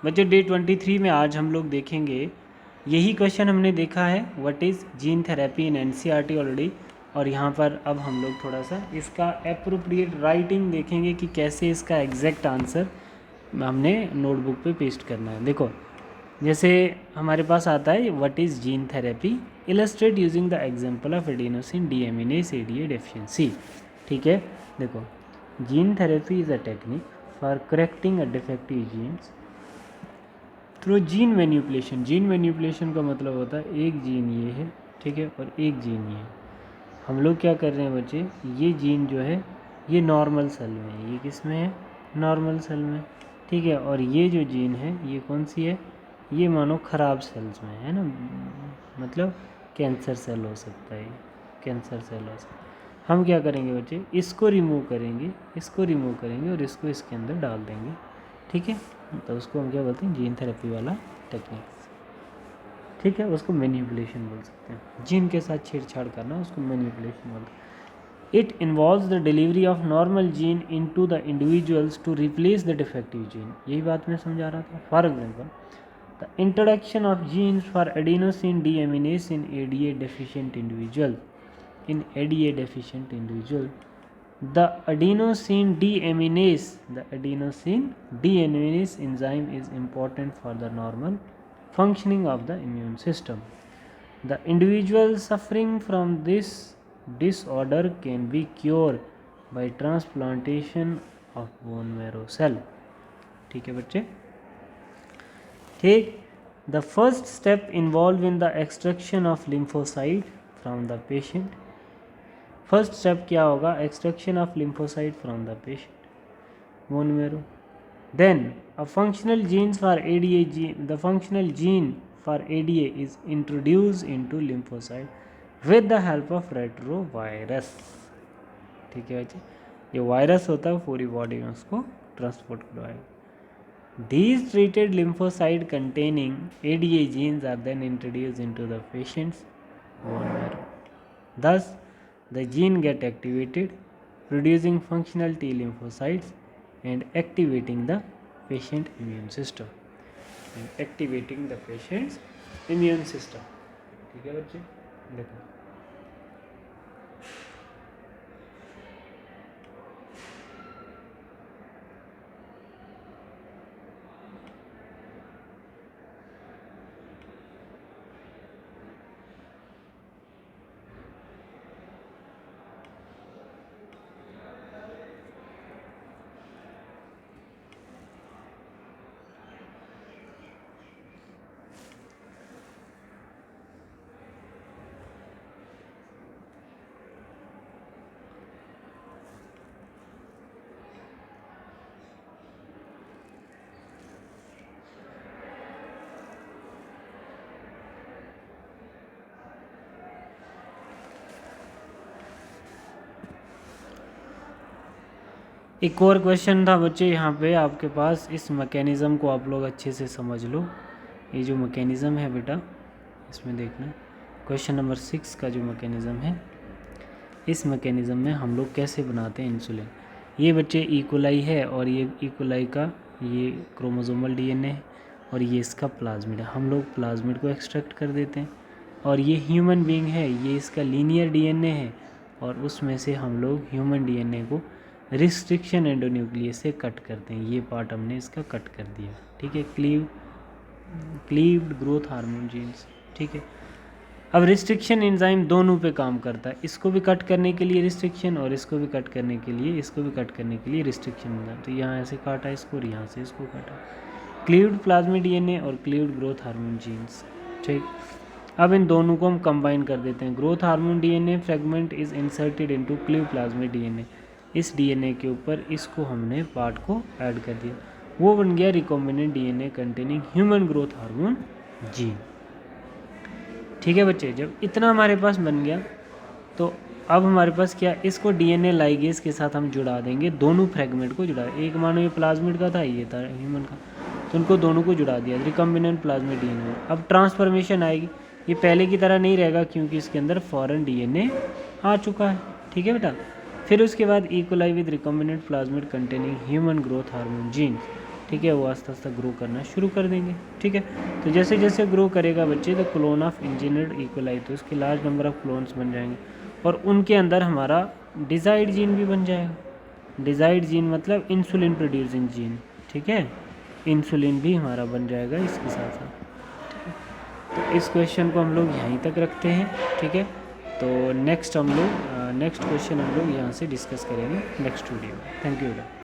बच्चों डे 23 में आज हम लोग देखेंगे, यही क्वेश्चन हमने देखा है, what is gene therapy in NCERT already. और यहाँ पर अब हम लोग थोड़ा सा इसका एप्रोप्रिएट राइटिंग देखेंगे कि कैसे इसका एग्जैक्ट आंसर हमने नोटबुक पे पेस्ट करना है। देखो जैसे हमारे पास आता है what is gene therapy, illustrate using the example of adenosine deaminase ADA deficiency. ठीक है, देखो gene therapy is a technique for correcting a defective genes through gene manipulation. Gene manipulation का मतलब होता है एक जीन ये है, ठीक है, और एक जीन ये है। हम लोग क्या कर रहे हैं बच्चे, ये जीन जो है ये नॉर्मल सेल में है, ये किस में है, नॉर्मल सेल में, ठीक है। और ये जो जीन है ये कौन सी है, ये मानो ख़राब सेल्स में है ना, मतलब कैंसर सेल हो सकता है, कैंसर सेल हो सकता है। हम क्या करेंगे बच्चे, इसको रिमूव करेंगे, इसको रिमूव करेंगे और इसको इसके अंदर डाल देंगे, ठीक है। तो उसको हम क्या बोलते हैं, जीन थेरेपी वाला टेक्निक, ठीक है। उसको मैनिपुलेशन बोल सकते हैं, जीन के साथ छेड़छाड़ करना उसको मैनिपुलेशन बोलते हैं। It involves the delivery of normal gene into the individuals to replace the defective gene. यही बात मैं समझा रहा था। For example the introduction of genes for adenosine deaminase in ADA deficient individual, in ADA deficient individual, the adenosine deaminase enzyme is important for the normal functioning of the immune system. The individual suffering from this disorder can be cured by transplantation of bone marrow cell. ठीक है बच्चे, ठीक। The first step involved in the extraction of lymphocyte from the patient. First step क्या होगा, extraction of lymphocyte from the patient bone marrow. Then a functional genes for ADA gene, the functional gene for ADA is introduce into lymphocyte with the help of retrovirus. ठीक है बच्चे, जो virus होता है पूरी body में उसको transport करवाएगा। These treated lymphocyte containing ADA genes are then introduced into the patient's bone marrow. Thus, the gene get activated, producing functional T lymphocytes and activating the patient immune system. ठीक है बच्चे, देखो एक और question था बच्चे यहाँ पे आपके पास, इस मैकेनिज़्म को आप लोग अच्छे से समझ लो। ये जो मैकेनिज़्म है बेटा, इसमें देखना क्वेश्चन नंबर 6 का जो मैकेनिज़्म है, इस मैकेनिज़्म में हम लोग कैसे बनाते हैं इंसुलिन। ये बच्चे इकोलाई है और ये इकोलाई का ये क्रोमोसोमल डीएनए है और ये इसका प्लाज्मिड है। हम लोग प्लाज्मिड को एक्सट्रैक्ट कर देते हैं और ये ह्यूमन बीइंग है, ये इसका लीनियर डीएनए है और उसमें से हम लोग ह्यूमन डीएनए को रिस्ट्रिक्शन एंडोन्यूक्लियस से कट करते हैं। ये पार्ट हमने इसका कट कर दिया, ठीक है, क्लीव्ड ग्रोथ हार्मोन जीन्स, ठीक है। अब रिस्ट्रिक्शन एंजाइम दोनों पे काम करता है, इसको भी कट करने के लिए रिस्ट्रिक्शन और इसको भी कट करने के लिए, इसको भी कट करने के लिए रिस्ट्रिक्शन एंजाइम। तो यहाँ ऐसे काटा इसको और यहाँ से इसको काटा, क्लीव्ड प्लाज्मिड डीएनए और क्लीव्ड ग्रोथ हार्मोन जीन्स, ठीक। अब इन दोनों को हम कंबाइन कर देते हैं। Growth hormone DNA fragment is inserted into cleave plasmid DNA. इस डीएनए के ऊपर इसको हमने पार्ट को ऐड कर दिया, वो बन गया recombinant DNA containing human growth hormone gene, ठीक है बच्चे। जब इतना हमारे पास बन गया तो अब हमारे पास क्या, इसको डीएनए लाइगेज के साथ हम जुड़ा देंगे, दोनों फ्रेगमेंट को जुड़ा, एक मानो ये प्लाज्मिड का था, ये था ह्यूमन का, तो उनको दोनों को जुड़ा दिया रिकॉम्बिनेंट प्लाज्मिड डीएनए। अब ट्रांसफॉर्मेशन आएगी, ये पहले की तरह नहीं रहेगा क्योंकि इसके अंदर फॉरेन डीएनए आ चुका है, ठीक है बेटा। फिर उसके बाद E coli with recombinant plasmid containing human growth hormone gene, ठीक है, वो आस्ता आस्ता ग्रो करना शुरू कर देंगे। ठीक है, तो जैसे जैसे ग्रो करेगा बच्चे तो क्लोन ऑफ इंजीनियर्ड इक्वलाई, तो उसके लार्ज नंबर ऑफ क्लोन्स बन जाएंगे और उनके अंदर हमारा डिजाइड जीन भी बन जाएगा। डिजाइड जीन मतलब इंसुलिन प्रोड्यूसिंग जीन। ठीक है, इंसुलिन भी हमारा बन जाएगा इसके साथ साथ। ठीक है, तो इस क्वेश्चन को हम लोग यहीं तक रखते हैं। ठीक है, तो नेक्स्ट क्वेश्चन हम लोग यहाँ से डिस्कस करेंगे नेक्स्ट वीडियो में। थैंक यू बेटा।